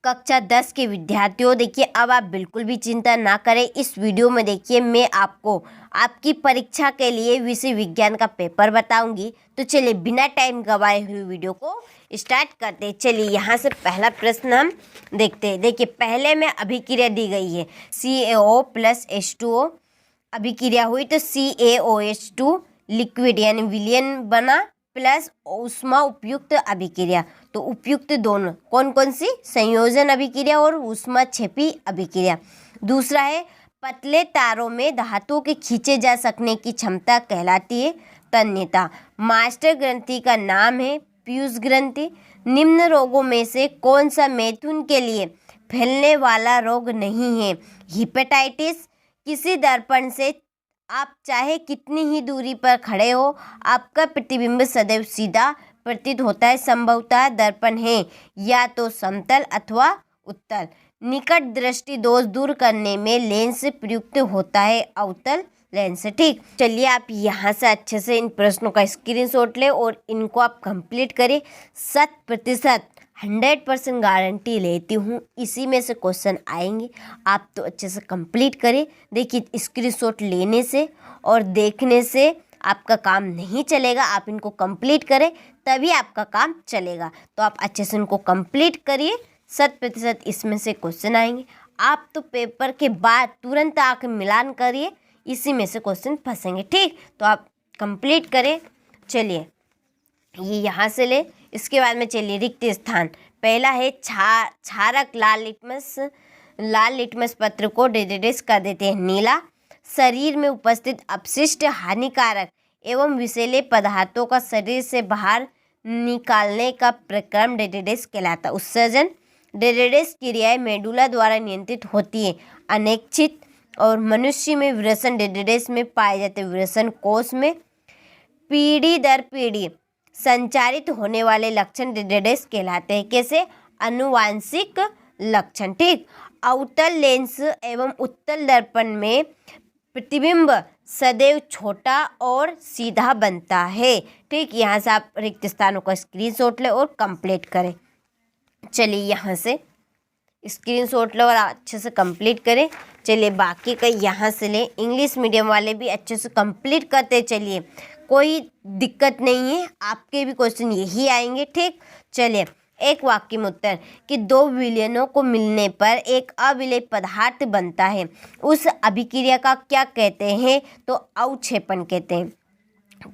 कक्षा 10 के विद्यार्थियों, देखिए अब आप बिल्कुल भी चिंता ना करें। इस वीडियो में देखिए मैं आपको आपकी परीक्षा के लिए विषय विज्ञान का पेपर बताऊंगी। तो चलिए बिना टाइम गवाए हुए वीडियो को स्टार्ट करते हैं। चलिए यहाँ से पहला प्रश्न हम देखते हैं। देखिए पहले में अभिक्रिया दी गई है CaO प्लस H2O अभिक्रिया हुई तो CaOH2 लिक्विड यानी विलयन बना प्लस ऊष्मा उपयुक्त अभिक्रिया। तो उपयुक्त दोनों कौन कौन सी, संयोजन अभिक्रिया और ऊष्मा क्षेपी अभिक्रिया। दूसरा है पतले तारों में धातुओं के खींचे जा सकने की क्षमता कहलाती है तन्यता। मास्टर ग्रंथि का नाम है पीयूष ग्रंथि। निम्न रोगों में से कौन सा मैथुन के लिए फैलने वाला रोग नहीं है। हिपेटाइटिस। किसी दर्पण से आप चाहे कितनी ही दूरी पर खड़े हो आपका प्रतिबिंब सदैव सीधा प्रतीत होता है। संभवतः दर्पण है या तो समतल अथवा उत्तल। निकट दृष्टि दोष दूर करने में लेंस प्रयुक्त होता है अवतल लेंस। ठीक, चलिए आप यहाँ से अच्छे से इन प्रश्नों का स्क्रीनशॉट लें और इनको आप कंप्लीट करें। 100% 100% गारंटी लेती हूँ इसी में से क्वेश्चन आएंगे। आप तो अच्छे से कंप्लीट करें। देखिए स्क्रीनशॉट लेने से और देखने से आपका काम नहीं चलेगा, आप इनको कंप्लीट करें तभी आपका काम चलेगा। तो आप अच्छे से इनको कंप्लीट करिए, 100% इसमें से क्वेश्चन आएंगे। आप तो पेपर के बाद तुरंत आके मिलान करिए, इसी में से क्वेश्चन फंसेंगे। ठीक, तो आप कंप्लीट करें। चलिए ये यहाँ से ले, इसके बाद में चलिए रिक्त स्थान। पहला है क्षारक लाल लिटमस पत्र को डेडेस कर देते हैं नीला। शरीर में उपस्थित अपशिष्ट हानिकारक एवं विषैले पदार्थों का शरीर से बाहर निकालने का प्रक्रम डेडेस कहलाता है उत्सर्जन। डेडेस क्रियाएं मेडुला द्वारा नियंत्रित होती है अनैच्छिक और मनुष्य में विरसन डेडेस में पाए जाते हैं विरसन कोष में। पीढ़ी दर पीढ़ी संचारित होने वाले लक्षण डेडेस कहलाते हैं। कैसे, आनुवांशिक लक्षण। ठीक, अवतल लेंस एवं उत्तल दर्पण में प्रतिबिंब सदैव छोटा और सीधा बनता है। ठीक, यहाँ से आप रिक्त स्थानों का स्क्रीनशॉट लें और कंप्लीट करें। चलिए यहाँ से स्क्रीनशॉट लें और अच्छे से कंप्लीट करें। चलिए बाकी का यहाँ से लें। इंग्लिश मीडियम वाले भी अच्छे से कंप्लीट करते चलिए, कोई दिक्कत नहीं है, आपके भी क्वेश्चन यही आएंगे। ठीक, चलिए एक वाक्य में उत्तर कि दो विलयनों को मिलने पर एक अविलेय पदार्थ बनता है, उस अभिक्रिया का क्या कहते हैं, तो अवक्षेपण कहते हैं।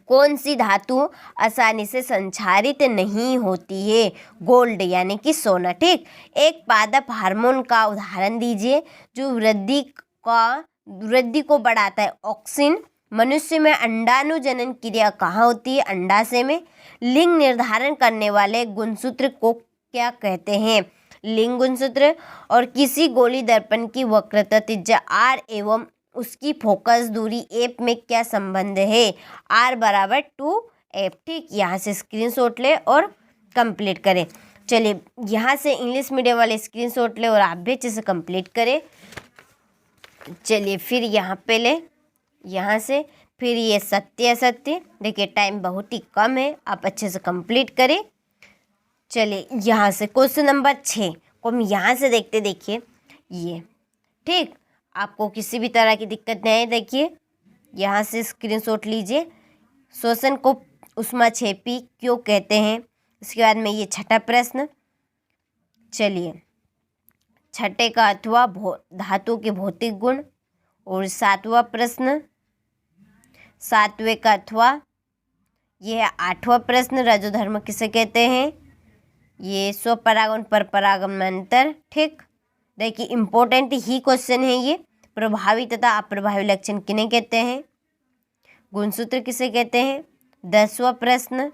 कौन सी धातु आसानी से संक्षारित नहीं होती है, गोल्ड यानी कि सोना। ठीक, एक पादप हार्मोन का उदाहरण दीजिए जो वृद्धि को बढ़ाता है, ऑक्सिन। मनुष्य में अंडाणुजनन क्रिया कहाँ होती है, अंडाशय में। लिंग निर्धारण करने वाले गुणसूत्र को क्या कहते हैं, लिंग गुणसूत्र। और किसी गोली दर्पण की वक्रता त्रिज्या r एवं उसकी फोकस दूरी f में क्या संबंध है, r बराबर 2f। ठीक, यहाँ से स्क्रीनशॉट ले और कंप्लीट करें। चलिए यहाँ से इंग्लिश मीडियम वाले स्क्रीनशॉट ले और आप भी अच्छे से कंप्लीट करें। चलिए फिर यहाँ पे ले, यहाँ से फिर ये सत्य असत्य। देखिए टाइम बहुत ही कम है, आप अच्छे से कंप्लीट करें। चलिए यहाँ से क्वेश्चन नंबर 6 को हम यहाँ से देखते। देखिए ये, ठीक, आपको किसी भी तरह की दिक्कत नहीं है। देखिए यहाँ से स्क्रीनशॉट लीजिए। श्वसन को ऊष्माक्षेपी क्यों कहते हैं। इसके बाद में ये छठा प्रश्न। चलिए छठे का अथवा धातु के भौतिक गुण। और 7वां प्रश्न, 7वें का अथवा। यह 8वां प्रश्न, रजोधर्म किसे कहते हैं, ये स्वपरागन परपरागन में अंतर। ठीक, देखिए इम्पोर्टेंट ही क्वेश्चन है ये। प्रभावी तथा अप्रभावी लक्षण किन्हें कहते हैं, गुणसूत्र किसे कहते हैं। 10वां प्रश्न,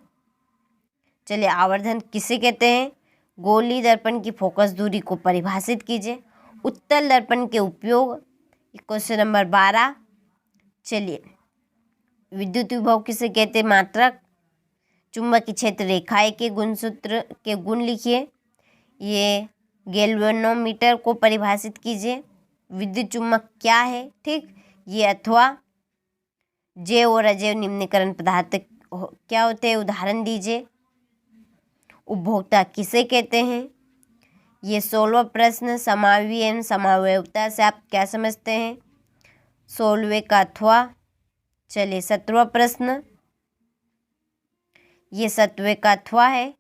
चलिए आवर्धन किसे कहते हैं। गोली दर्पण की फोकस दूरी को परिभाषित कीजिए। उत्तल दर्पण के उपयोग, क्वेश्चन नंबर 12। चलिए विद्युत विभव किसे कहते हैं, मात्रक। चुंबकीय क्षेत्र रेखाएं के गुणसूत्र के गुण लिखिए। ये गैल्वेनोमीटर को परिभाषित कीजिए। विद्युत चुम्बक क्या है। ठीक, ये अथवा। जैव और अजैव निम्नीकरण पदार्थ क्या होते हैं, उदाहरण दीजिए। उपभोक्ता किसे कहते हैं, ये 16वां प्रश्न समावि एवं समावयवता से आप क्या समझते हैं? 16वें का अथवा। चलिए 17वां प्रश्न, ये 7वें का अथवा है।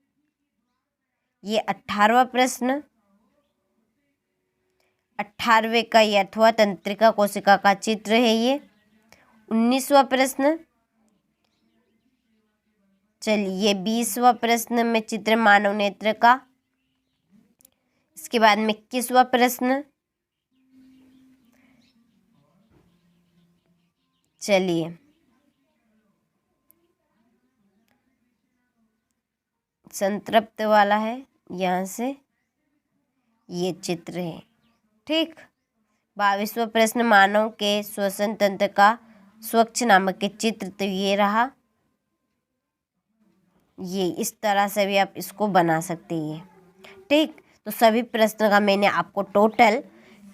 ये 18वां प्रश्न, 18वें का ये अथवा तंत्रिका कोशिका का चित्र है ये। 19वां प्रश्न, चलिए 20वां प्रश्न में चित्र मानव नेत्र का। इसके बाद में 21वां प्रश्न, चलिए संतृप्त वाला है, यहाँ से ये चित्र है। ठीक। 22वां प्रश्न मानव के श्वसन तंत्र का स्वच्छ नामक के चित्र, तो ये रहा। ये इस तरह से भी आप इसको बना सकते हैं। ठीक। तो सभी प्रश्न का मैंने आपको टोटल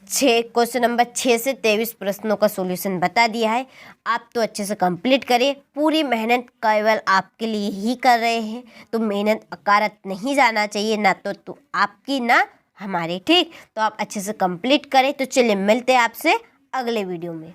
6 क्वेश्चन नंबर 6 से 23 प्रश्नों का सॉल्यूशन बता दिया है। आप तो अच्छे से कंप्लीट करिए। पूरी मेहनत केवल आपके लिए ही कर रहे हैं, तो मेहनत अकारत नहीं जाना चाहिए, ना तो आपकी ना हमारे। ठीक। तो आप अच्छे से कंप्लीट करें। तो चलिए मिलते हैं आपसे अगले वीडियो में।